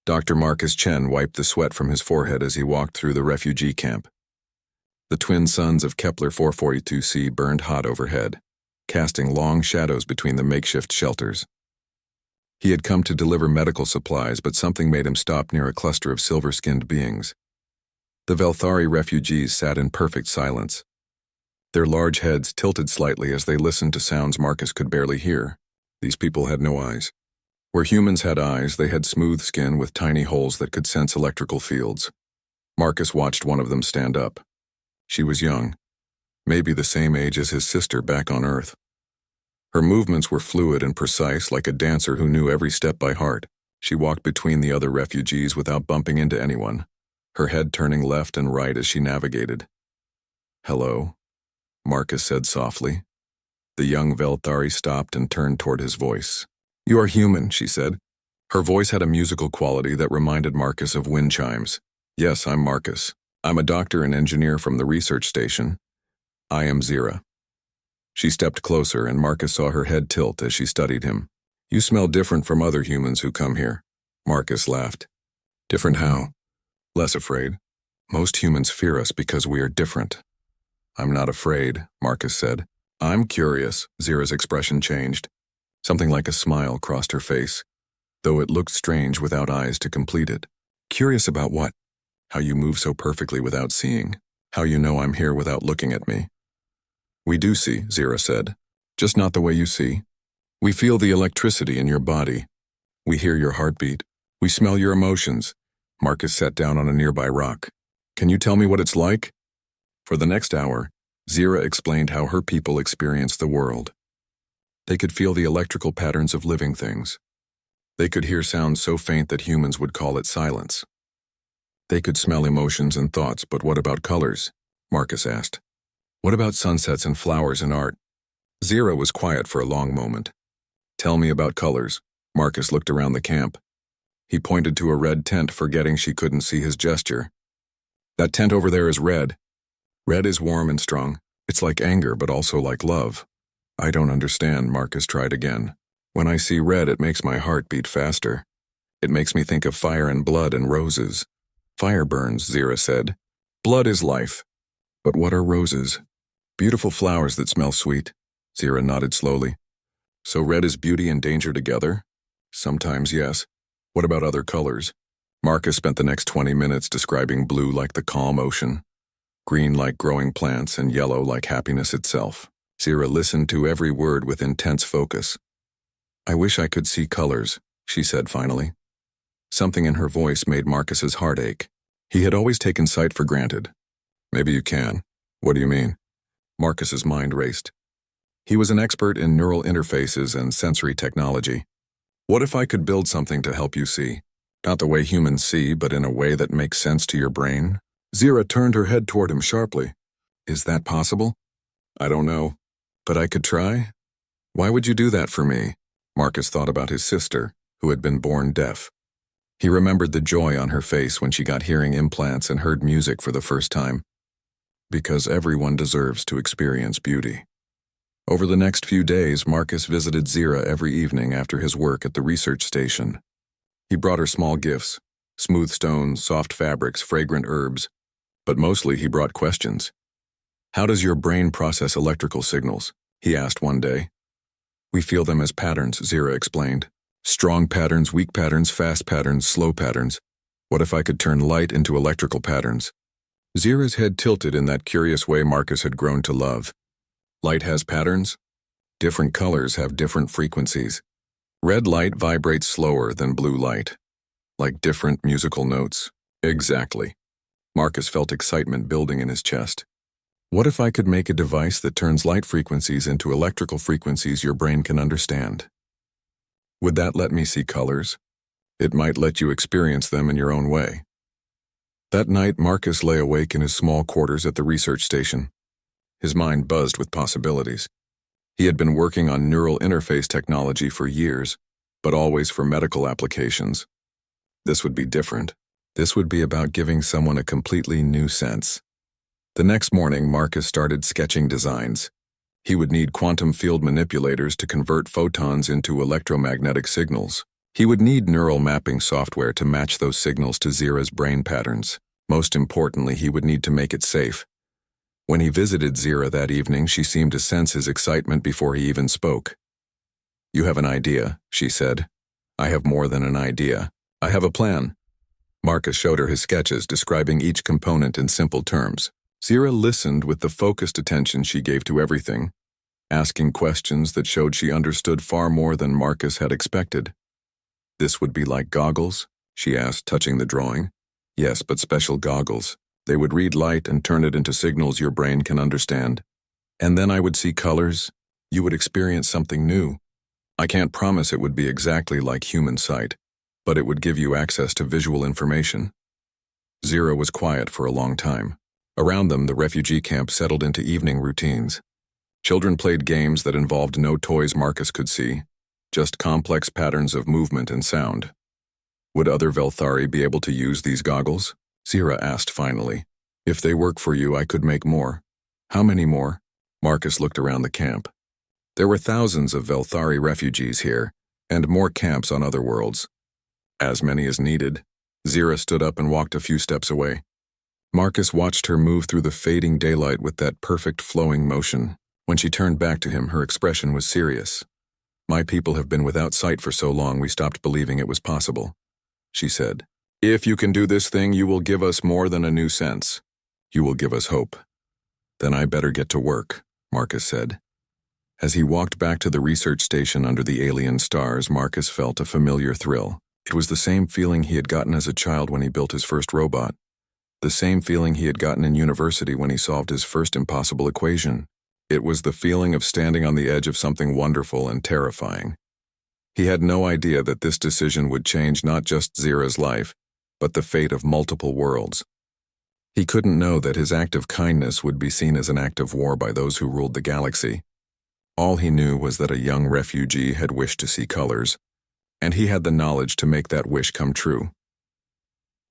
Dr. Marcus Chen wiped the sweat from his forehead as he walked through the refugee camp. The twin suns of Kepler 442c burned hot overhead, casting long shadows between the makeshift shelters. He had come to deliver medical supplies, but something made him stop near a cluster of silver-skinned beings. The Velthari refugees sat in perfect silence. Their large heads tilted slightly as they listened to sounds Marcus could barely hear. These people had no eyes. Where humans had eyes, they had smooth skin with tiny holes that could sense electrical fields. Marcus watched one of them stand up. She was young, maybe the same age as his sister back on Earth. Her movements were fluid and precise, like a dancer who knew every step by heart. She walked between the other refugees without bumping into anyone, her head turning left and right as she navigated. "Hello," Marcus said softly. The young Velthari stopped and turned toward his voice. "You are human," she said. Her voice had a musical quality that reminded Marcus of wind chimes. "Yes, I'm Marcus. I'm a doctor and engineer from the research station. I am Zira." She stepped closer, and Marcus saw her head tilt as she studied him. "You smell different from other humans who come here." Marcus laughed. "Different how?" "Less afraid. Most humans fear us because we are different." "I'm not afraid," Marcus said. "I'm curious." Zira's expression changed. Something like a smile crossed her face, though it looked strange without eyes to complete it. "Curious about what?" "How you move so perfectly without seeing. How you know I'm here without looking at me." "We do see," Zira said. "Just not the way you see. We feel the electricity in your body. We hear your heartbeat. We smell your emotions." Marcus sat down on a nearby rock. "Can you tell me what it's like?" For the next hour, Zira explained how her people experience the world. They could feel the electrical patterns of living things. They could hear sounds so faint that humans would call it silence. They could smell emotions and thoughts, but what about colors? Marcus asked. What about sunsets and flowers and art? Zira was quiet for a long moment. "Tell me about colors." Marcus looked around the camp. He pointed to a red tent, forgetting she couldn't see his gesture. "That tent over there is red. Red is warm and strong. It's like anger, but also like love." "I don't understand," Marcus tried again. "When I see red, it makes my heart beat faster. It makes me think of fire and blood and roses." "Fire burns," Zira said. "Blood is life. But what are roses?" "Beautiful flowers that smell sweet." Zira nodded slowly. "So red is beauty and danger together?" "Sometimes, yes. What about other colors?" Marcus spent the next 20 minutes describing blue like the calm ocean, green like growing plants, and yellow like happiness itself. Zira listened to every word with intense focus. "I wish I could see colors," she said finally. Something in her voice made Marcus's heart ache. He had always taken sight for granted. "Maybe you can." "What do you mean?" Marcus's mind raced. He was an expert in neural interfaces and sensory technology. "What if I could build something to help you see? Not the way humans see, but in a way that makes sense to your brain?" Zira turned her head toward him sharply. "Is that possible?" "I don't know. But I could try." "Why would you do that for me?" Marcus thought about his sister, who had been born deaf. He remembered the joy on her face when she got hearing implants and heard music for the first time. Because everyone deserves to experience beauty. Over the next few days, Marcus visited Zira every evening after his work at the research station. He brought her small gifts, smooth stones, soft fabrics, fragrant herbs, but mostly he brought questions. "How does your brain process electrical signals?" he asked one day. "We feel them as patterns," Zira explained. "Strong patterns, weak patterns, fast patterns, slow patterns. What if I could turn light into electrical patterns?" Zira's head tilted in that curious way Marcus had grown to love. Light has patterns? Different colors have different frequencies. Red light vibrates slower than blue light. Like different musical notes. Exactly. Marcus felt excitement building in his chest. What if I could make a device that turns light frequencies into electrical frequencies your brain can understand? Would that let me see colors? It might let you experience them in your own way. That night, Marcus lay awake in his small quarters at the research station. His mind buzzed with possibilities. He had been working on neural interface technology for years, but always for medical applications. This would be different. This would be about giving someone a completely new sense. The next morning, Marcus started sketching designs. He would need quantum field manipulators to convert photons into electromagnetic signals. He would need neural mapping software to match those signals to Zira's brain patterns. Most importantly, he would need to make it safe. When he visited Zira that evening, she seemed to sense his excitement before he even spoke. "You have an idea," she said. "I have more than an idea. I have a plan." Marcus showed her his sketches, describing each component in simple terms. Zira listened with the focused attention she gave to everything, asking questions that showed she understood far more than Marcus had expected. "This would be like goggles?" she asked, touching the drawing. "Yes, but special goggles. They would read light and turn it into signals your brain can understand. And then I would see colors. You would experience something new. I can't promise it would be exactly like human sight, but it would give you access to visual information." Zira was quiet for a long time. Around them, the refugee camp settled into evening routines. Children played games that involved no toys Marcus could see, just complex patterns of movement and sound. Would other Velthari be able to use these goggles? Zira asked finally. "If they work for you, I could make more." "How many more?" Marcus looked around the camp. There were thousands of Velthari refugees here, and more camps on other worlds. "As many as needed." Zira stood up and walked a few steps away. Marcus watched her move through the fading daylight with that perfect flowing motion. When she turned back to him, her expression was serious. "My people have been without sight for so long we stopped believing it was possible," she said. "If you can do this thing, you will give us more than a new sense. You will give us hope." "Then I better get to work," Marcus said. As he walked back to the research station under the alien stars, Marcus felt a familiar thrill. It was the same feeling he had gotten as a child when he built his first robot. The same feeling he had gotten in university when he solved his first impossible equation. It was the feeling of standing on the edge of something wonderful and terrifying. He had no idea that this decision would change not just Zira's life, but the fate of multiple worlds. He couldn't know that his act of kindness would be seen as an act of war by those who ruled the galaxy. All he knew was that a young refugee had wished to see colors, and he had the knowledge to make that wish come true.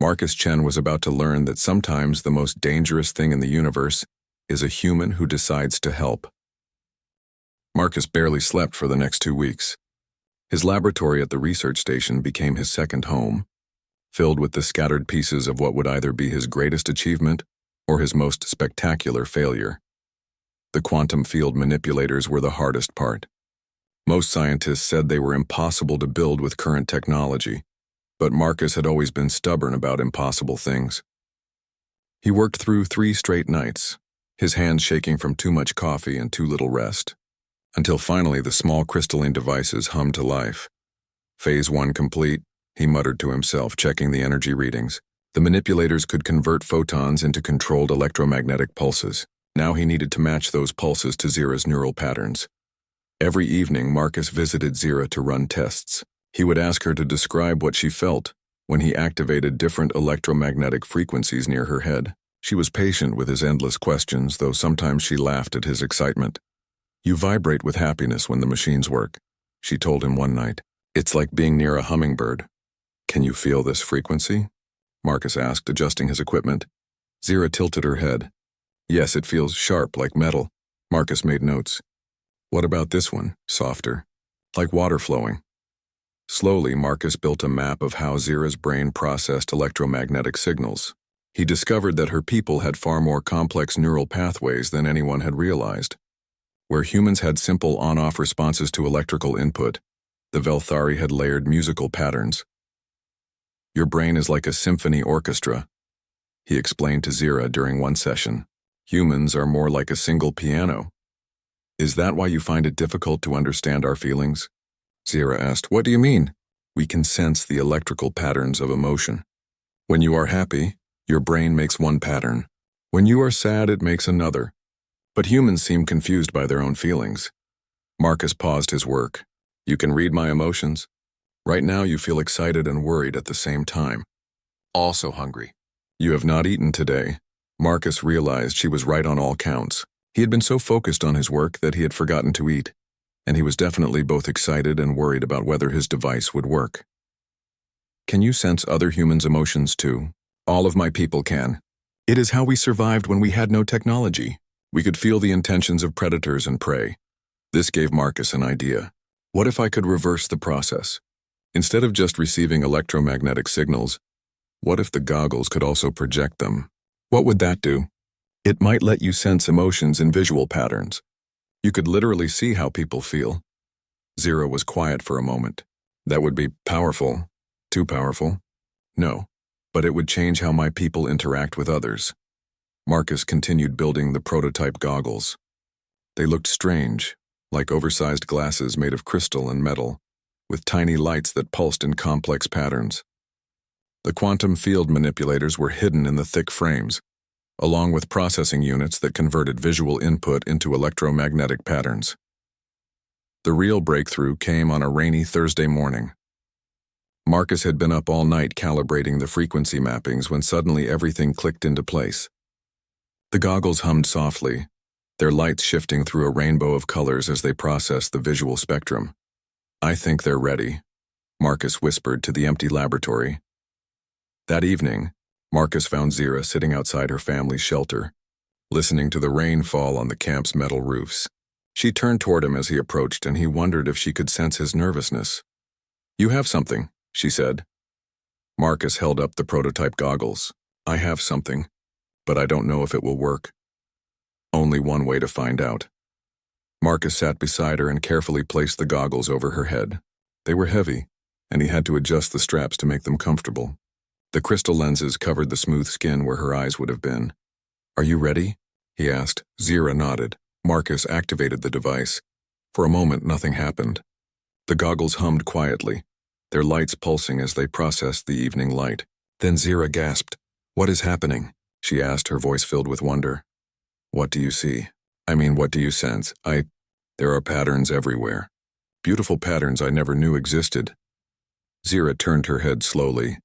Marcus Chen was about to learn that sometimes the most dangerous thing in the universe is a human who decides to help. Marcus barely slept for the next 2 weeks. His laboratory at the research station became his second home, filled with the scattered pieces of what would either be his greatest achievement or his most spectacular failure. The quantum field manipulators were the hardest part. Most scientists said they were impossible to build with current technology, but Marcus had always been stubborn about impossible things. He worked through 3 straight nights, his hands shaking from too much coffee and too little rest, until finally the small crystalline devices hummed to life. Phase 1 complete, he muttered to himself, checking the energy readings. The manipulators could convert photons into controlled electromagnetic pulses. Now he needed to match those pulses to Zira's neural patterns. Every evening, Marcus visited Zira to run tests. He would ask her to describe what she felt when he activated different electromagnetic frequencies near her head. She was patient with his endless questions, though sometimes she laughed at his excitement. "You vibrate with happiness when the machines work," she told him one night. "It's like being near a hummingbird." "Can you feel this frequency?" Marcus asked, adjusting his equipment. Zira tilted her head. "Yes, it feels sharp, like metal." Marcus made notes. "What about this one? Softer? Like water flowing?" Slowly, Marcus built a map of how Zira's brain processed electromagnetic signals. He discovered that her people had far more complex neural pathways than anyone had realized. Where humans had simple on-off responses to electrical input, the Velthari had layered musical patterns. "Your brain is like a symphony orchestra," he explained to Zira during one session. "Humans are more like a single piano." "Is that why you find it difficult to understand our feelings?" Zira asked. "What do you mean?" "We can sense the electrical patterns of emotion. When you are happy, your brain makes one pattern. When you are sad, it makes another. But humans seem confused by their own feelings." Marcus paused his work. "You can read my emotions. Right now you feel excited and worried at the same time. Also hungry. You have not eaten today." Marcus realized she was right on all counts. He had been so focused on his work that he had forgotten to eat, and he was definitely both excited and worried about whether his device would work. "Can you sense other humans' emotions too?" "All of my people can. It is how we survived when we had no technology. We could feel the intentions of predators and prey." This gave Marcus an idea. "What if I could reverse the process? Instead of just receiving electromagnetic signals, what if the goggles could also project them? What would that do? It might let you sense emotions in visual patterns. You could literally see how people feel. Zira was quiet for a moment. That would be powerful. Too powerful? No, but it would change how my people interact with others. Marcus continued building the prototype goggles. They looked strange, like oversized glasses made of crystal and metal, with tiny lights that pulsed in complex patterns. The quantum field manipulators were hidden in the thick frames, along with processing units that converted visual input into electromagnetic patterns. The real breakthrough came on a rainy Thursday morning. Marcus had been up all night calibrating the frequency mappings when suddenly everything clicked into place. The goggles hummed softly, their lights shifting through a rainbow of colors as they processed the visual spectrum. "I think they're ready," Marcus whispered to the empty laboratory. That evening, Marcus found Zira sitting outside her family's shelter, listening to the rain fall on the camp's metal roofs. She turned toward him as he approached, and he wondered if she could sense his nervousness. "You have something," she said. Marcus held up the prototype goggles. "I have something, but I don't know if it will work. Only one way to find out." Marcus sat beside her and carefully placed the goggles over her head. They were heavy, and he had to adjust the straps to make them comfortable. The crystal lenses covered the smooth skin where her eyes would have been. "Are you ready?" he asked. Zira nodded. Marcus activated the device. For a moment, nothing happened. The goggles hummed quietly, their lights pulsing as they processed the evening light. Then Zira gasped. "What is happening?" she asked, her voice filled with wonder. "What do you see? What do you sense? There are patterns everywhere. Beautiful patterns I never knew existed." Zira turned her head slowly,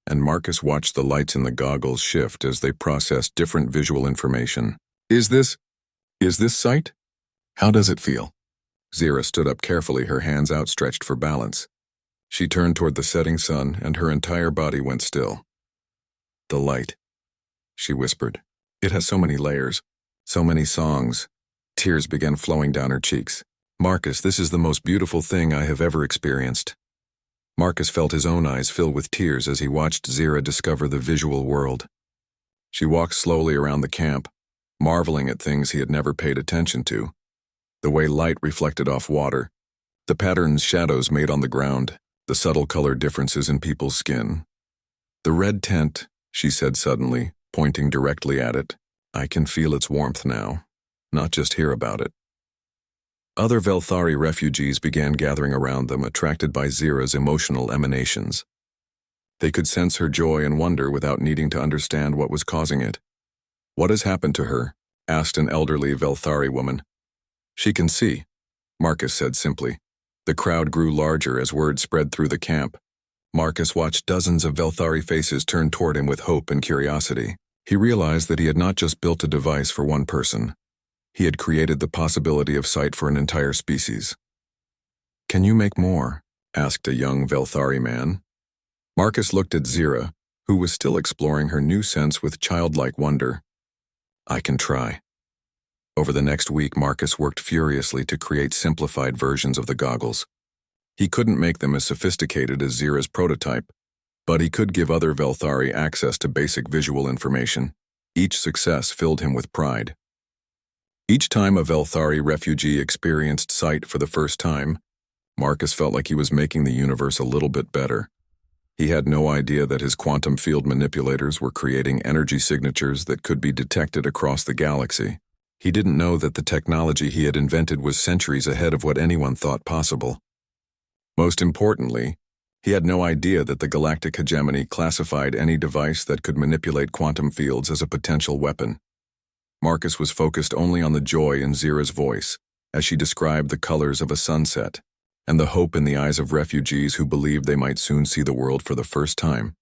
and Marcus watched the lights in the goggles shift as they processed different visual information. Is this sight? How does it feel?" Zira stood up carefully, her hands outstretched for balance. She turned toward the setting sun, and her entire body went still. "The light," she whispered. "It has so many layers, so many songs." Tears began flowing down her cheeks. "Marcus, this is the most beautiful thing I have ever experienced." Marcus felt his own eyes fill with tears as he watched Zira discover the visual world. She walked slowly around the camp, marveling at things he had never paid attention to. The way light reflected off water, the patterns shadows made on the ground, the subtle color differences in people's skin. "The red tent," she said suddenly, pointing directly at it. "I can feel its warmth now, not just hear about it." Other Velthari refugees began gathering around them, attracted by Zira's emotional emanations. They could sense her joy and wonder without needing to understand what was causing it. "What has happened to her?" asked an elderly Velthari woman. "She can see," Marcus said simply. The crowd grew larger as word spread through the camp. Marcus watched dozens of Velthari faces turn toward him with hope and curiosity. He realized that he had not just built a device for one person. He had created the possibility of sight for an entire species. "Can you make more?" asked a young Velthari man. Marcus looked at Zira, who was still exploring her new sense with childlike wonder. "I can try." Over the next week, Marcus worked furiously to create simplified versions of the goggles. He couldn't make them as sophisticated as Zira's prototype, but he could give other Velthari access to basic visual information. Each success filled him with pride. Each time a Velthari refugee experienced sight for the first time, Marcus felt like he was making the universe a little bit better. He had no idea that his quantum field manipulators were creating energy signatures that could be detected across the galaxy. He didn't know that the technology he had invented was centuries ahead of what anyone thought possible. Most importantly, he had no idea that the galactic hegemony classified any device that could manipulate quantum fields as a potential weapon. Marcus was focused only on the joy in Zira's voice, as she described the colors of a sunset, and the hope in the eyes of refugees who believed they might soon see the world for the first time.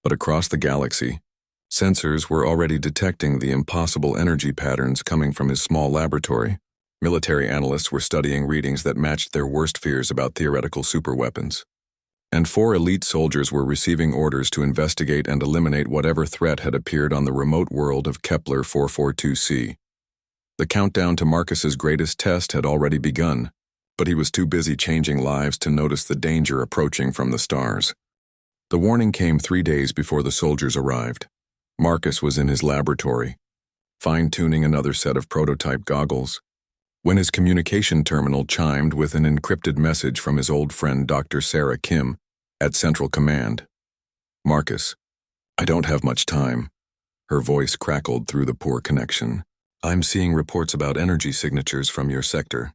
But across the galaxy, sensors were already detecting the impossible energy patterns coming from his small laboratory. Military analysts were studying readings that matched their worst fears about theoretical superweapons. And 4 elite soldiers were receiving orders to investigate and eliminate whatever threat had appeared on the remote world of Kepler 442c. The countdown to Marcus's greatest test had already begun. but he was too busy changing lives to notice the danger approaching from the stars. The warning came 3 days before the soldiers arrived. Marcus was in his laboratory, fine-tuning another set of prototype goggles, when his communication terminal chimed with an encrypted message from his old friend Dr. Sarah Kim at Central Command. "Marcus, I don't have much time." Her voice crackled through the poor connection. "I'm seeing reports about energy signatures from your sector.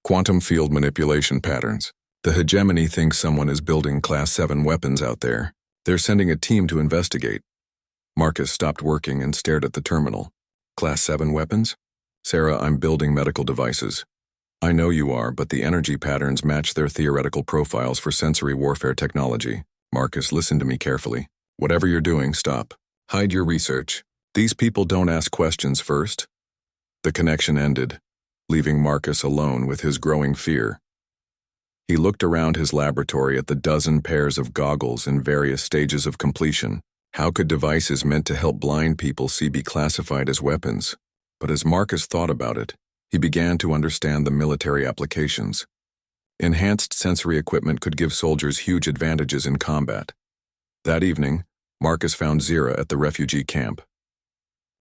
Quantum field manipulation patterns. The hegemony thinks someone is building Class 7 weapons out there. They're sending a team to investigate." Marcus stopped working and stared at the terminal. "Class 7 weapons? Sarah, I'm building medical devices." "I know you are, but the energy patterns match their theoretical profiles for sensory warfare technology." "Marcus, listen to me carefully. Whatever you're doing, stop. Hide your research. These people don't ask questions first." The connection ended, leaving Marcus alone with his growing fear. He looked around his laboratory at the dozen pairs of goggles in various stages of completion. How could devices meant to help blind people see be classified as weapons? But as Marcus thought about it, he began to understand the military applications. Enhanced sensory equipment could give soldiers huge advantages in combat. That evening, Marcus found Zira at the refugee camp.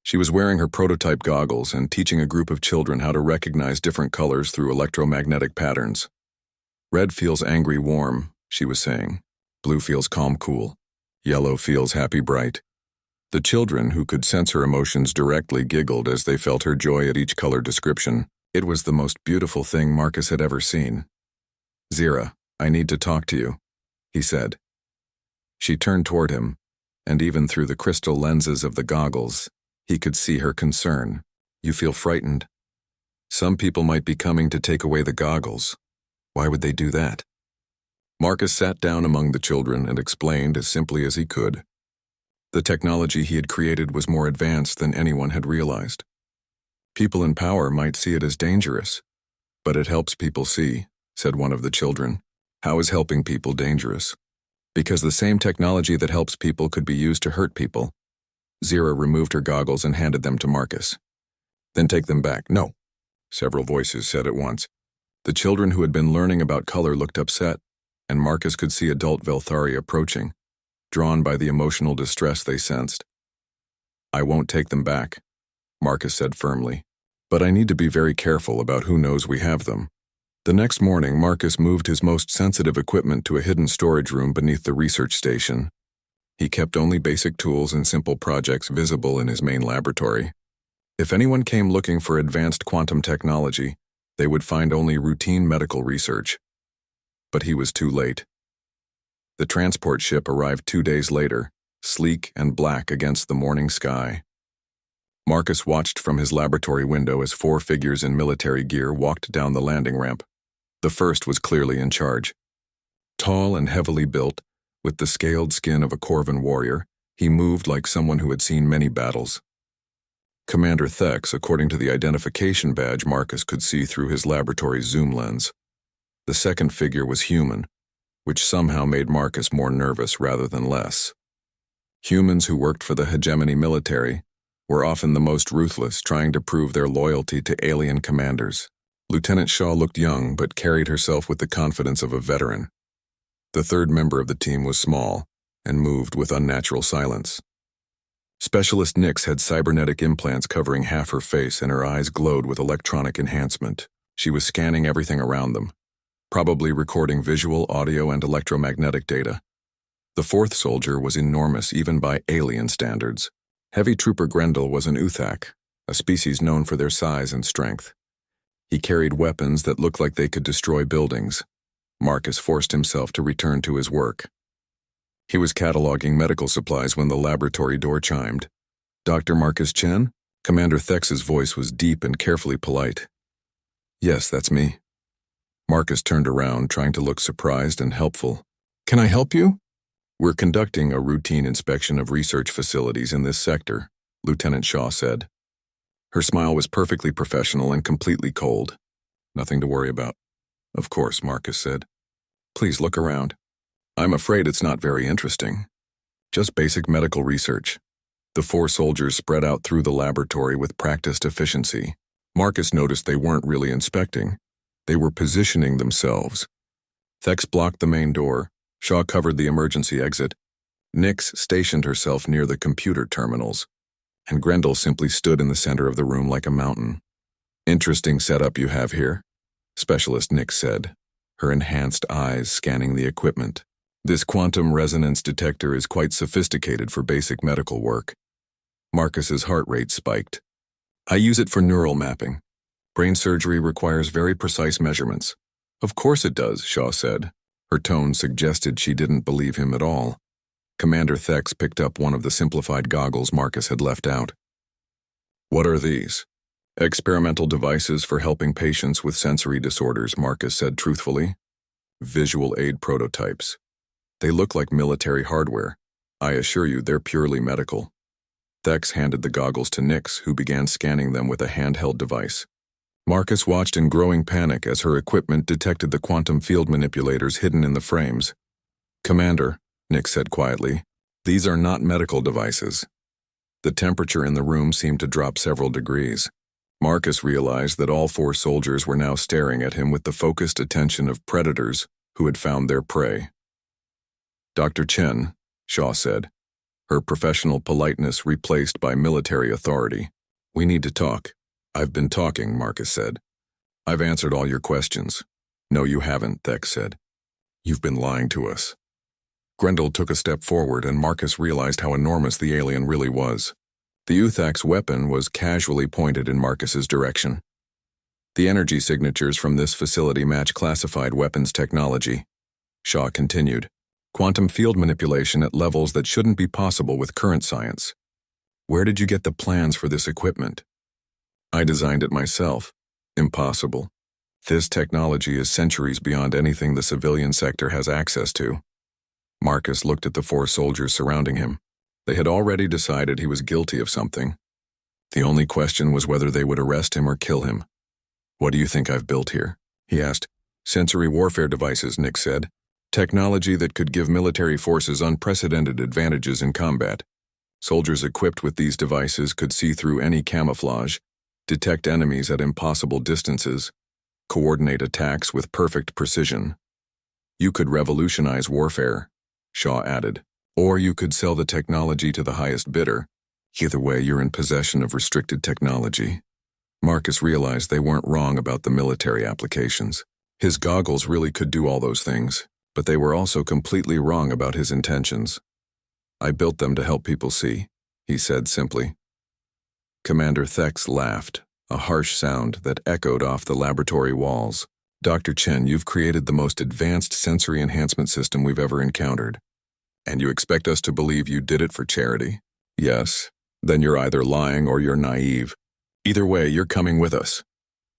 She was wearing her prototype goggles and teaching a group of children how to recognize different colors through electromagnetic patterns. "Red feels angry warm," she was saying. "Blue feels calm cool. Yellow feels happy bright." The children, who could sense her emotions directly, giggled as they felt her joy at each color description. It was the most beautiful thing Marcus had ever seen. "Zira, I need to talk to you," he said. She turned toward him, and even through the crystal lenses of the goggles, he could see her concern. "You feel frightened? Some people might be coming to take away the goggles. Why would they do that?" Marcus sat down among the children and explained as simply as he could. The technology he had created was more advanced than anyone had realized. "People in power might see it as dangerous, but it helps people see," said one of the children. "How is helping people dangerous?" "Because the same technology that helps people could be used to hurt people." Zira removed her goggles and handed them to Marcus. "Then take them back." "No," several voices said at once. The children who had been learning about color looked upset, and Marcus could see adult Velthari approaching, drawn by the emotional distress they sensed. "I won't take them back," Marcus said firmly. "But I need to be very careful about who knows we have them." The next morning, Marcus moved his most sensitive equipment to a hidden storage room beneath the research station. He kept only basic tools and simple projects visible in his main laboratory. If anyone came looking for advanced quantum technology, they would find only routine medical research. But he was too late. The transport ship arrived 2 days later, sleek and black against the morning sky. Marcus watched from his laboratory window as 4 figures in military gear walked down the landing ramp. The first was clearly in charge. Tall and heavily built, with the scaled skin of a Corvan warrior, he moved like someone who had seen many battles. Commander Thex, according to the identification badge Marcus could see through his laboratory's zoom lens. The second figure was human, which somehow made Marcus more nervous rather than less. Humans who worked for the hegemony military were often the most ruthless, trying to prove their loyalty to alien commanders. Lieutenant Shaw looked young but carried herself with the confidence of a veteran. The third member of the team was small and moved with unnatural silence. Specialist Nix had cybernetic implants covering half her face, and her eyes glowed with electronic enhancement. She was scanning everything around them, probably recording visual, audio, and electromagnetic data. The fourth soldier was enormous even by alien standards. Heavy Trooper Grendel was an Uthak, a species known for their size and strength. He carried weapons that looked like they could destroy buildings. Marcus forced himself to return to his work. He was cataloging medical supplies when the laboratory door chimed. "Dr. Marcus Chen?" Commander Thex's voice was deep and carefully polite. "Yes, that's me." Marcus turned around, trying to look surprised and helpful. "Can I help you?" "We're conducting a routine inspection of research facilities in this sector," Lieutenant Shaw said. Her smile was perfectly professional and completely cold. "Nothing to worry about." "Of course," Marcus said. "Please look around." "I'm afraid it's not very interesting. Just basic medical research." The 4 soldiers spread out through the laboratory with practiced efficiency. Marcus noticed they weren't really inspecting. They were positioning themselves. Thex blocked the main door. Shaw covered the emergency exit. Nyx stationed herself near the computer terminals, and Grendel simply stood in the center of the room like a mountain. "Interesting setup you have here," Specialist Nyx said, her enhanced eyes scanning the equipment. "This quantum resonance detector is quite sophisticated for basic medical work." Marcus's heart rate spiked. "I use it for neural mapping. Brain surgery requires very precise measurements." "Of course it does," Shaw said. Her tone suggested she didn't believe him at all. Commander Thex picked up one of the simplified goggles Marcus had left out. "What are these?" "Experimental devices for helping patients with sensory disorders," Marcus said truthfully. "Visual aid prototypes. They look like military hardware. I assure you they're purely medical." Thex handed the goggles to Nyx, who began scanning them with a handheld device. Marcus watched in growing panic as her equipment detected the quantum field manipulators hidden in the frames. "Commander," Nyx said quietly, "these are not medical devices." The temperature in the room seemed to drop several degrees. Marcus realized that all 4 soldiers were now staring at him with the focused attention of predators who had found their prey. "Dr. Chen," Shaw said, her professional politeness replaced by military authority. "We need to talk." "I've been talking," Marcus said. "I've answered all your questions." "No, you haven't," Thex said. "You've been lying to us." Grendel took a step forward, and Marcus realized how enormous the alien really was. The Uthak's weapon was casually pointed in Marcus's direction. "The energy signatures from this facility match classified weapons technology," Shaw continued. "Quantum field manipulation at levels that shouldn't be possible with current science. Where did you get the plans for this equipment?" "I designed it myself." "Impossible. This technology is centuries beyond anything the civilian sector has access to." Marcus looked at the 4 soldiers surrounding him. They had already decided he was guilty of something. The only question was whether they would arrest him or kill him. "What do you think I've built here?" he asked. "Sensory warfare devices," Nyx said. "Technology that could give military forces unprecedented advantages in combat. Soldiers equipped with these devices could see through any camouflage, detect enemies at impossible distances, coordinate attacks with perfect precision. You could revolutionize warfare," Shaw added. "Or you could sell the technology to the highest bidder. Either way, you're in possession of restricted technology." Marcus realized they weren't wrong about the military applications. His goggles really could do all those things, but they were also completely wrong about his intentions. "I built them to help people see," he said simply. Commander Thex laughed, a harsh sound that echoed off the laboratory walls. "Dr. Chen, you've created the most advanced sensory enhancement system we've ever encountered. And you expect us to believe you did it for charity?" "Yes. Then you're either lying or you're naive. Either way, you're coming with us."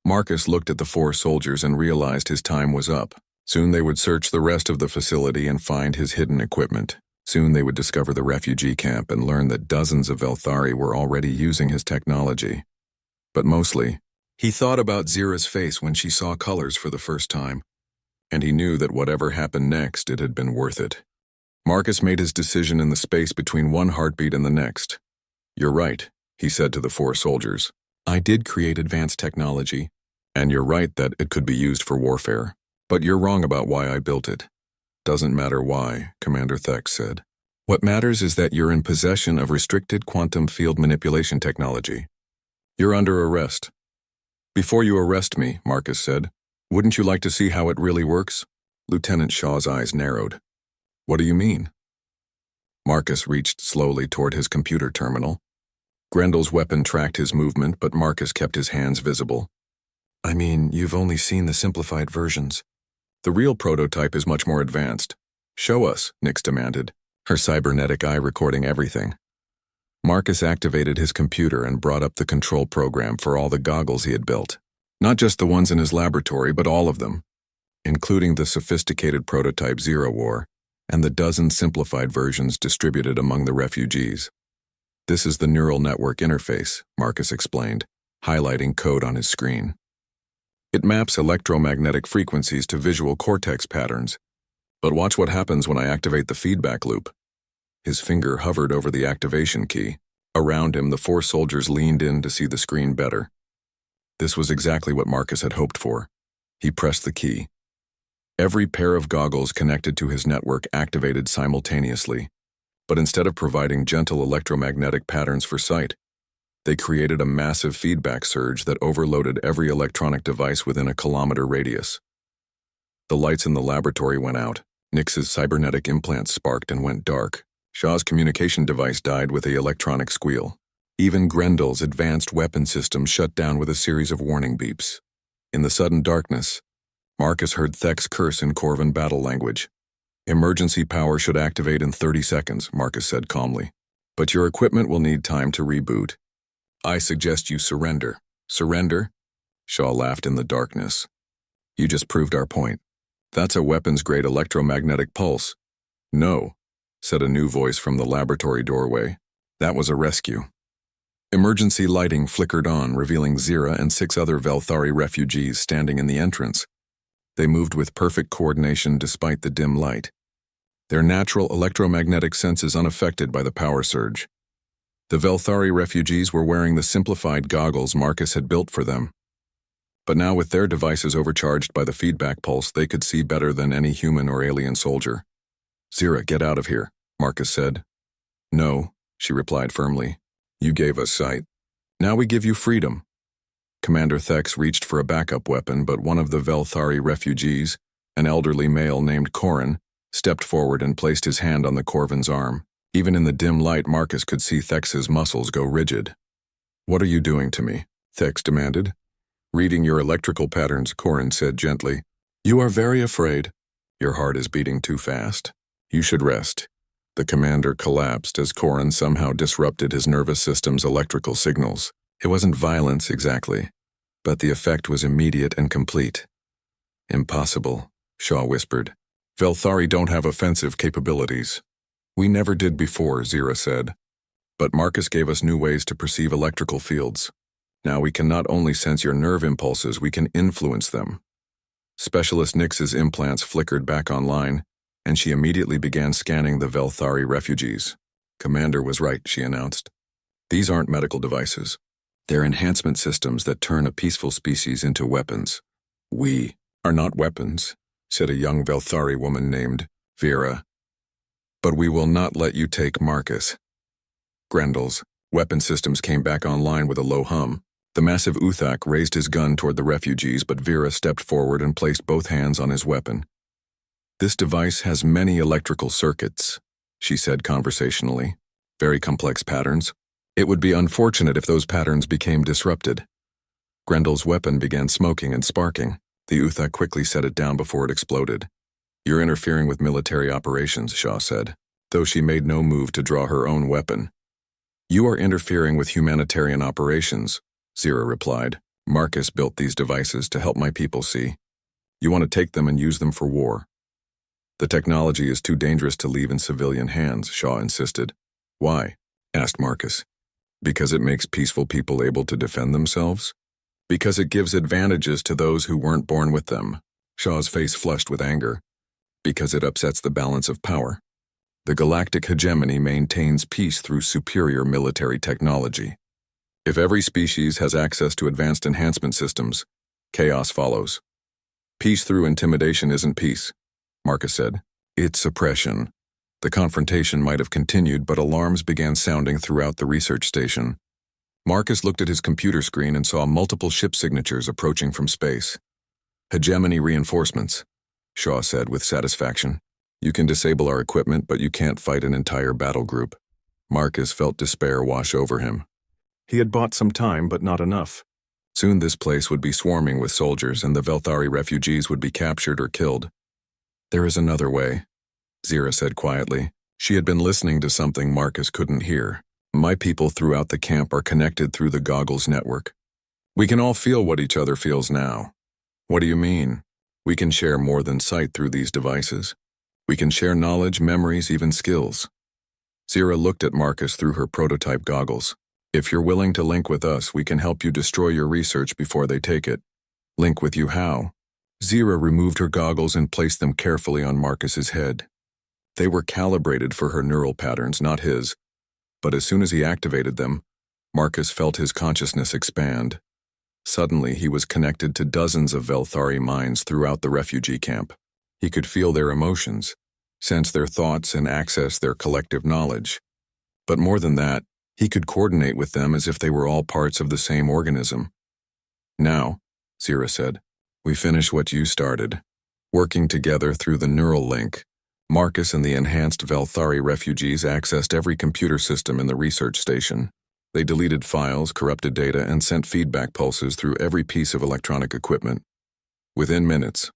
Marcus looked at the 4 soldiers and realized his time was up. Soon they would search the rest of the facility and find his hidden equipment. Soon they would discover the refugee camp and learn that dozens of Velthari were already using his technology. But mostly, he thought about Zira's face when she saw colors for the first time, and he knew that whatever happened next, it had been worth it. Marcus made his decision in the space between one heartbeat and the next. "You're right," he said to the 4 soldiers. "I did create advanced technology, and you're right that it could be used for warfare. But you're wrong about why I built it." "Doesn't matter why," Commander Thex said. "What matters is that you're in possession of restricted quantum field manipulation technology. You're under arrest." "Before you arrest me," Marcus said, "wouldn't you like to see how it really works?" Lieutenant Shaw's eyes narrowed. "What do you mean?" Marcus reached slowly toward his computer terminal. Grendel's weapon tracked his movement, but Marcus kept his hands visible. "I mean, you've only seen the simplified versions. The real prototype is much more advanced." "Show us," Nyx demanded, her cybernetic eye recording everything. Marcus activated his computer and brought up the control program for all the goggles he had built. Not just the ones in his laboratory, but all of them, including the sophisticated prototype Zero War and the dozen simplified versions distributed among the refugees. "This is the neural network interface," Marcus explained, highlighting code on his screen. "It maps electromagnetic frequencies to visual cortex patterns. But watch what happens when I activate the feedback loop." His finger hovered over the activation key. Around him, the 4 soldiers leaned in to see the screen better. This was exactly what Marcus had hoped for. He pressed the key. Every pair of goggles connected to his network activated simultaneously, but instead of providing gentle electromagnetic patterns for sight, they created a massive feedback surge that overloaded every electronic device within a kilometer radius. The lights in the laboratory went out. Nix's cybernetic implants sparked and went dark. Shaw's communication device died with an electronic squeal. Even Grendel's advanced weapon system shut down with a series of warning beeps. In the sudden darkness, Marcus heard Thek's curse in Corvan battle language. "Emergency power should activate in 30 seconds, Marcus said calmly. "But your equipment will need time to reboot. I suggest you surrender." "Surrender?" Shaw laughed in the darkness. "You just proved our point. That's a weapons-grade electromagnetic pulse." "No," said a new voice from the laboratory doorway. "That was a rescue." Emergency lighting flickered on, revealing Zira and 6 other Velthari refugees standing in the entrance. They moved with perfect coordination despite the dim light, their natural electromagnetic senses unaffected by the power surge. The Velthari refugees were wearing the simplified goggles Marcus had built for them. But now with their devices overcharged by the feedback pulse, they could see better than any human or alien soldier. "Zira, get out of here," Marcus said. "No," she replied firmly. "You gave us sight. Now we give you freedom." Commander Thex reached for a backup weapon, but one of the Velthari refugees, an elderly male named Corin, stepped forward and placed his hand on the Corvan's arm. Even in the dim light, Marcus could see Thex's muscles go rigid. "What are you doing to me?" Thex demanded. "Reading your electrical patterns," Corin said gently. "You are very afraid. Your heart is beating too fast. You should rest." The commander collapsed as Corin somehow disrupted his nervous system's electrical signals. It wasn't violence exactly, but the effect was immediate and complete. "Impossible," Shaw whispered. "Velthari don't have offensive capabilities." "We never did before," Zira said. "But Marcus gave us new ways to perceive electrical fields. Now we can not only sense your nerve impulses, we can influence them." Specialist Nix's implants flickered back online, and she immediately began scanning the Velthari refugees. "Commander was right," she announced. "These aren't medical devices. They're enhancement systems that turn a peaceful species into weapons." "We are not weapons," said a young Velthari woman named Vera. "But we will not let you take Marcus." Grendel's weapon systems came back online with a low hum. The massive Uthak raised his gun toward the refugees, but Vera stepped forward and placed both hands on his weapon. "This device has many electrical circuits," she said conversationally. "Very complex patterns. It would be unfortunate if those patterns became disrupted." Grendel's weapon began smoking and sparking. The Uthak quickly set it down before it exploded. "You're interfering with military operations," Shaw said, though she made no move to draw her own weapon. "You are interfering with humanitarian operations," Zira replied. "Marcus built these devices to help my people see. You want to take them and use them for war." "The technology is too dangerous to leave in civilian hands," Shaw insisted. "Why?" asked Marcus. "Because it makes peaceful people able to defend themselves? Because it gives advantages to those who weren't born with them." Shaw's face flushed with anger. "Because it upsets the balance of power. The galactic hegemony maintains peace through superior military technology. If every species has access to advanced enhancement systems, chaos follows. Peace through intimidation isn't peace," Marcus said. "It's suppression." The confrontation might have continued, but alarms began sounding throughout the research station. Marcus looked at his computer screen and saw multiple ship signatures approaching from space. "Hegemony reinforcements," Shaw said with satisfaction. "You can disable our equipment, but you can't fight an entire battle group." Marcus felt despair wash over him. He had bought some time, but not enough. Soon this place would be swarming with soldiers, and the Velthari refugees would be captured or killed. "There is another way," Zira said quietly. She had been listening to something Marcus couldn't hear. "My people throughout the camp are connected through the goggles network. We can all feel what each other feels now." "What do you mean?" "We can share more than sight through these devices. We can share knowledge, memories, even skills." Zira looked at Marcus through her prototype goggles. "If you're willing to link with us, we can help you destroy your research before they take it." "Link with you how?" Zira removed her goggles and placed them carefully on Marcus's head. They were calibrated for her neural patterns, not his, but as soon as he activated them, Marcus felt his consciousness expand. Suddenly, he was connected to dozens of Velthari minds throughout the refugee camp. He could feel their emotions, sense their thoughts, and access their collective knowledge. But more than that, he could coordinate with them as if they were all parts of the same organism. Now, Zira said, we finish what you started. Working together through the neural link, Marcus and the enhanced Velthari refugees accessed every computer system in the research station. They deleted files, corrupted data, and sent feedback pulses through every piece of electronic equipment. Within minutes,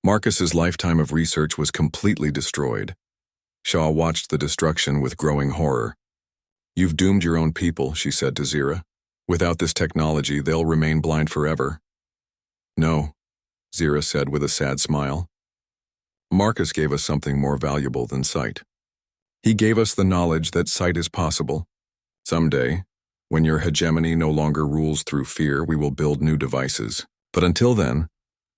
Marcus's lifetime of research was completely destroyed. Shaw watched the destruction with growing horror. You've doomed your own people, she said to Zira. Without this technology, they'll remain blind forever. No, Zira said with a sad smile. Marcus gave us something more valuable than sight. He gave us the knowledge that sight is possible. Someday, when your hegemony no longer rules through fear, we will build new devices. But until then,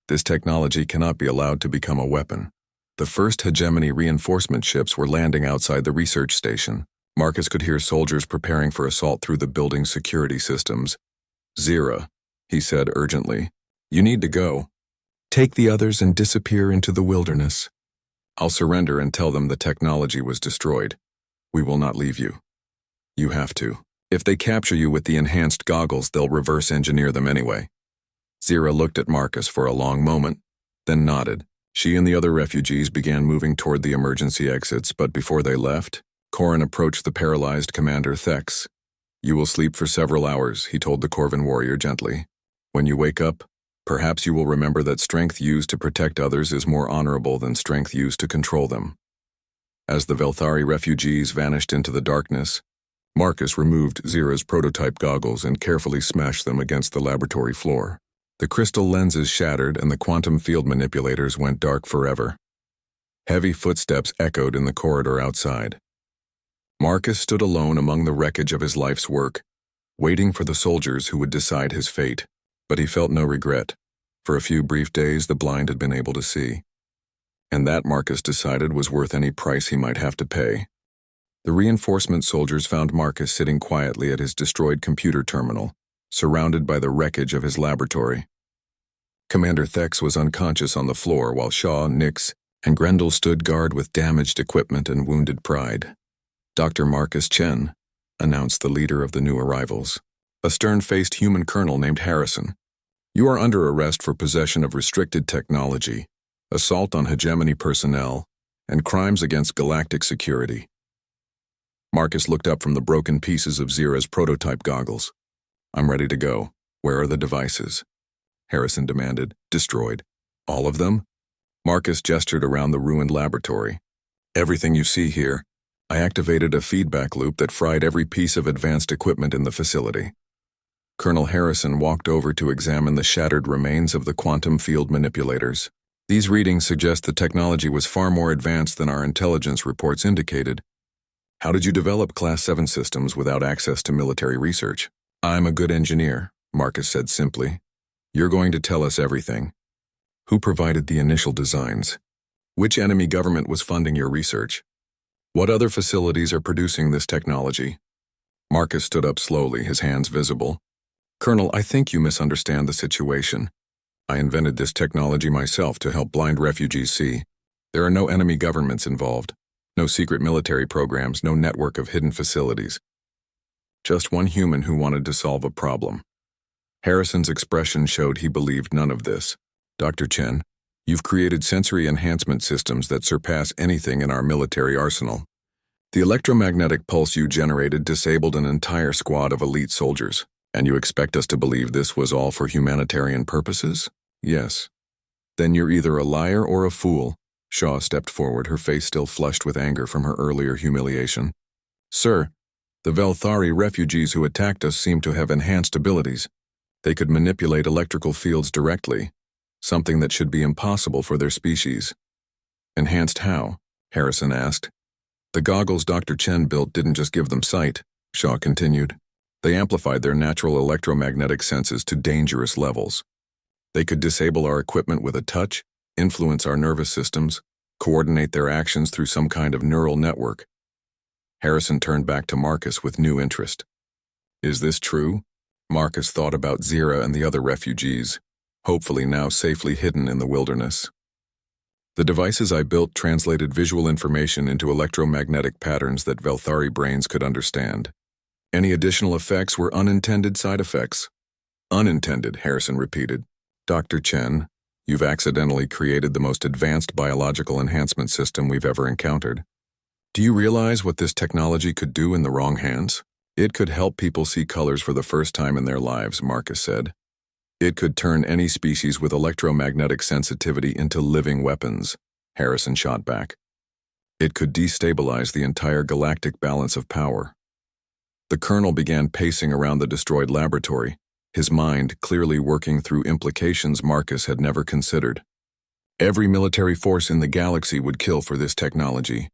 this technology cannot be allowed to become a weapon. The first hegemony reinforcement ships were landing outside the research station. Marcus could hear soldiers preparing for assault through the building's security systems. Zira, he said urgently, you need to go. Take the others and disappear into the wilderness. I'll surrender and tell them the technology was destroyed. We will not leave you. You have to. If they capture you with the enhanced goggles, they'll reverse engineer them anyway. Zira looked at Marcus for a long moment, then nodded. She and the other refugees began moving toward the emergency exits, but before they left, Corin approached the paralyzed Commander Thex. You will sleep for several hours, he told the Corvin warrior gently. When you wake up, perhaps you will remember that strength used to protect others is more honorable than strength used to control them. As the Velthari refugees vanished into the darkness, Marcus removed Zira's prototype goggles and carefully smashed them against the laboratory floor. The crystal lenses shattered and the quantum field manipulators went dark forever. Heavy footsteps echoed in the corridor outside. Marcus stood alone among the wreckage of his life's work, waiting for the soldiers who would decide his fate. But he felt no regret. For a few brief days, the blind had been able to see. And that, Marcus decided, was worth any price he might have to pay. The reinforcement soldiers found Marcus sitting quietly at his destroyed computer terminal, surrounded by the wreckage of his laboratory. Commander Thex was unconscious on the floor while Shaw, Nix, and Grendel stood guard with damaged equipment and wounded pride. Dr. Marcus Chen announced the leader of the new arrivals, a stern-faced human colonel named Harrison. You are under arrest for possession of restricted technology, assault on hegemony personnel, and crimes against galactic security. Marcus looked up from the broken pieces of Zira's prototype goggles. I'm ready to go. Where are the devices? Harrison demanded. Destroyed. All of them? Marcus gestured around the ruined laboratory. Everything you see here. I activated a feedback loop that fried every piece of advanced equipment in the facility. Colonel Harrison walked over to examine the shattered remains of the quantum field manipulators. These readings suggest the technology was far more advanced than our intelligence reports indicated. How did you develop Class 7 systems without access to military research? I'm a good engineer, Marcus said simply. You're going to tell us everything. Who provided the initial designs? Which enemy government was funding your research? What other facilities are producing this technology? Marcus stood up slowly, his hands visible. Colonel, I think you misunderstand the situation. I invented this technology myself to help blind refugees see. There are no enemy governments involved. No secret military programs, no network of hidden facilities. Just one human who wanted to solve a problem. Harrison's expression showed he believed none of this. Dr. Chen, you've created sensory enhancement systems that surpass anything in our military arsenal. The electromagnetic pulse you generated disabled an entire squad of elite soldiers, and you expect us to believe this was all for humanitarian purposes? Yes. Then you're either a liar or a fool. Shaw stepped forward, her face still flushed with anger from her earlier humiliation. Sir, the Velthari refugees who attacked us seem to have enhanced abilities. They could manipulate electrical fields directly, something that should be impossible for their species. Enhanced how? Harrison asked. The goggles Dr. Chen built didn't just give them sight, Shaw continued. They amplified their natural electromagnetic senses to dangerous levels. They could disable our equipment with a touch, influence our nervous systems, coordinate their actions through some kind of neural network. Harrison turned back to Marcus with new interest. Is this true? Marcus thought about Zira and the other refugees, hopefully now safely hidden in the wilderness. The devices I built translated visual information into electromagnetic patterns that Velthari brains could understand. Any additional effects were unintended side effects. Unintended, Harrison repeated. Dr. Chen, you've accidentally created the most advanced biological enhancement system we've ever encountered. Do you realize what this technology could do in the wrong hands? It could help people see colors for the first time in their lives, Marcus said. It could turn any species with electromagnetic sensitivity into living weapons, Harrison shot back. It could destabilize the entire galactic balance of power. The colonel began pacing around the destroyed laboratory, his mind clearly working through implications Marcus had never considered. Every military force in the galaxy would kill for this technology.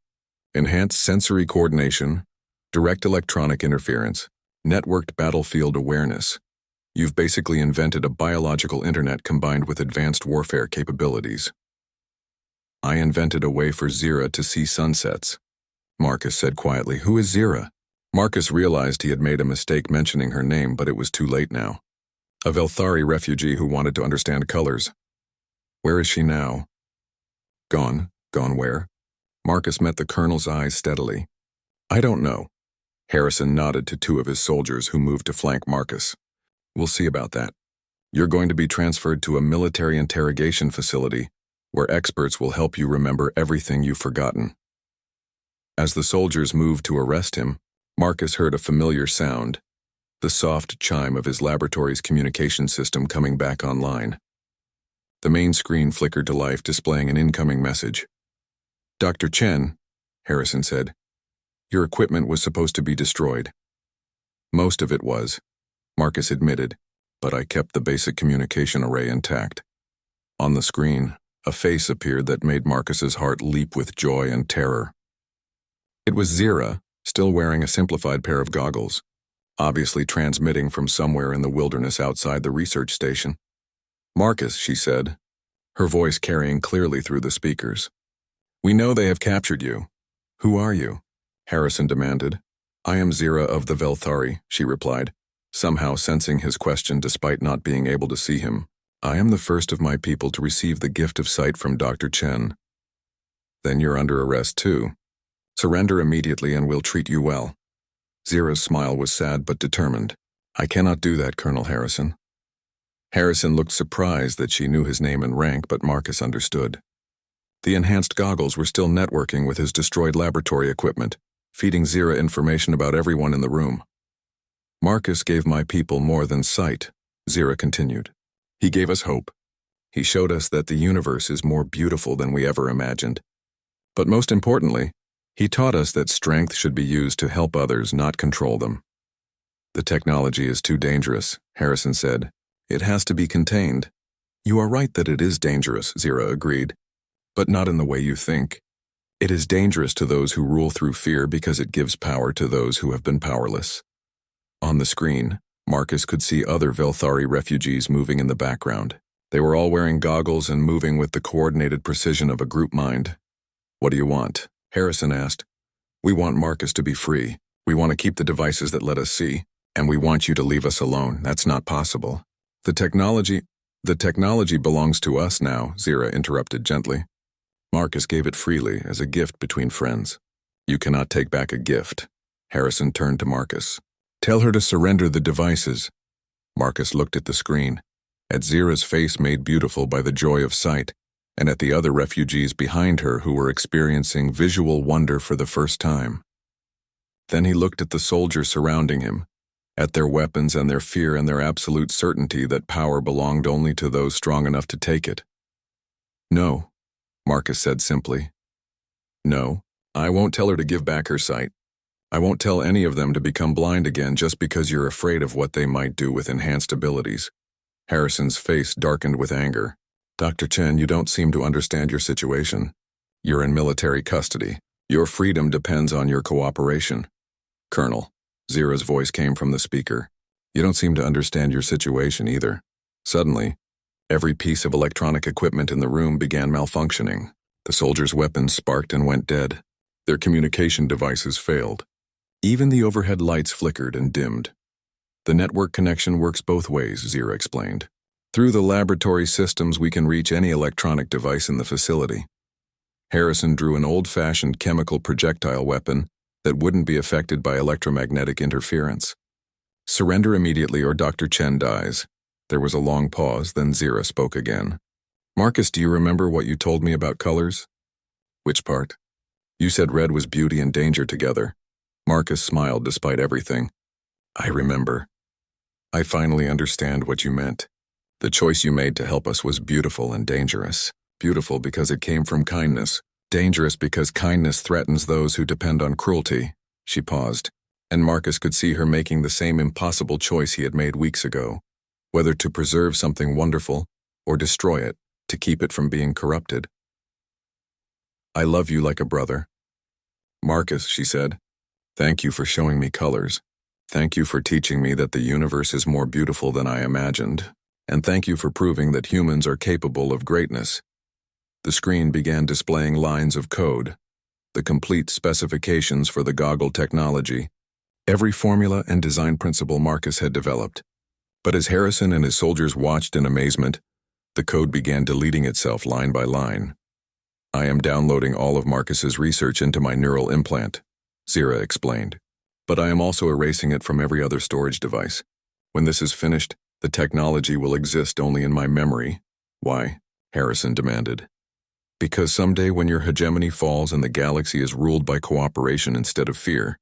Enhanced sensory coordination, direct electronic interference, networked battlefield awareness. You've basically invented a biological internet combined with advanced warfare capabilities. I invented a way for Zira to see sunsets, Marcus said quietly. Who is Zira? Marcus realized he had made a mistake mentioning her name, but it was too late now. A Velthari refugee who wanted to understand colors. Where is she now? Gone. Gone where? Marcus met the colonel's eyes steadily. I don't know. Harrison nodded to two of his soldiers who moved to flank Marcus. We'll see about that. You're going to be transferred to a military interrogation facility where experts will help you remember everything you've forgotten. As the soldiers moved to arrest him, Marcus heard a familiar sound, the soft chime of his laboratory's communication system coming back online. The main screen flickered to life, displaying an incoming message. Dr. Chen, Harrison said, your equipment was supposed to be destroyed. Most of it was, Marcus admitted, but I kept the basic communication array intact. On the screen, a face appeared that made Marcus's heart leap with joy and terror. It was Zira, still wearing a simplified pair of goggles, obviously transmitting from somewhere in the wilderness outside the research station. Marcus, she said, her voice carrying clearly through the speakers. We know they have captured you. Who are you? Harrison demanded. I am Zira of the Velthari, she replied, somehow sensing his question despite not being able to see him. I am the first of my people to receive the gift of sight from Dr. Chen. Then you're under arrest too. Surrender immediately and we'll treat you well. Zira's smile was sad but determined. I cannot do that, Colonel Harrison. Harrison looked surprised that she knew his name and rank, but Marcus understood. The enhanced goggles were still networking with his destroyed laboratory equipment, feeding Zira information about everyone in the room. Marcus gave my people more than sight, Zira continued. He gave us hope. He showed us that the universe is more beautiful than we ever imagined. But most importantly, he taught us that strength should be used to help others, not control them. The technology is too dangerous, Harrison said. It has to be contained. You are right that it is dangerous, Zira agreed. But not in the way you think. It is dangerous to those who rule through fear because it gives power to those who have been powerless. On the screen, Marcus could see other Velthari refugees moving in the background. They were all wearing goggles and moving with the coordinated precision of a group mind. What do you want? Harrison asked. We want Marcus to be free. We want to keep the devices that let us see. And we want you to leave us alone. That's not possible. The technology belongs to us now, Zira interrupted gently. Marcus gave it freely as a gift between friends. You cannot take back a gift. Harrison turned to Marcus. Tell her to surrender the devices. Marcus looked at the screen, at Zira's face made beautiful by the joy of sight, and at the other refugees behind her who were experiencing visual wonder for the first time. Then he looked at the soldiers surrounding him, at their weapons and their fear and their absolute certainty that power belonged only to those strong enough to take it. No, Marcus said simply. No, I won't tell her to give back her sight. I won't tell any of them to become blind again just because you're afraid of what they might do with enhanced abilities. Harrison's face darkened with anger. Dr. Chen, you don't seem to understand your situation. You're in military custody. Your freedom depends on your cooperation. Colonel, Zira's voice came from the speaker. You don't seem to understand your situation either. Suddenly, every piece of electronic equipment in the room began malfunctioning. The soldiers' weapons sparked and went dead. Their communication devices failed. Even the overhead lights flickered and dimmed. The network connection works both ways, Zira explained. Through the laboratory systems, we can reach any electronic device in the facility. Harrison drew an old-fashioned chemical projectile weapon that wouldn't be affected by electromagnetic interference. Surrender immediately or Dr. Chen dies. There was a long pause, then Zira spoke again. Marcus, do you remember what you told me about colors? Which part? You said red was beauty and danger together. Marcus smiled despite everything. I remember. I finally understand what you meant. The choice you made to help us was beautiful and dangerous. Beautiful because it came from kindness. Dangerous because kindness threatens those who depend on cruelty. She paused, and Marcus could see her making the same impossible choice he had made weeks ago, whether to preserve something wonderful or destroy it to keep it from being corrupted. I love you like a brother. Marcus, she said, thank you for showing me colors. Thank you for teaching me that the universe is more beautiful than I imagined. And thank you for proving that humans are capable of greatness. The screen began displaying lines of code, the complete specifications for the goggle technology, every formula and design principle Marcus had developed. But as Harrison and his soldiers watched in amazement, the code began deleting itself line by line. I am downloading all of Marcus's research into my neural implant, Zira explained. But I am also erasing it from every other storage device. When this is finished, the technology will exist only in my memory. Why? Harrison demanded. Because someday when your hegemony falls and the galaxy is ruled by cooperation instead of fear,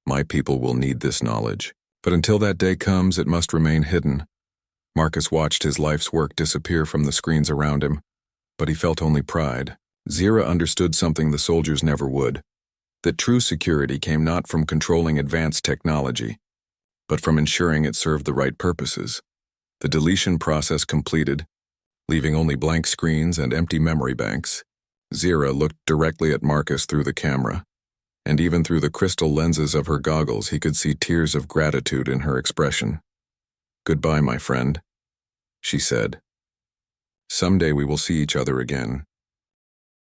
my people will need this knowledge. But until that day comes, it must remain hidden. Marcus watched his life's work disappear from the screens around him, but he felt only pride. Zira understood something the soldiers never would, that true security came not from controlling advanced technology, but from ensuring it served the right purposes. The deletion process completed, leaving only blank screens and empty memory banks. Zira looked directly at Marcus through the camera, and even through the crystal lenses of her goggles he could see tears of gratitude in her expression. Goodbye, my friend, she said. Someday we will see each other again.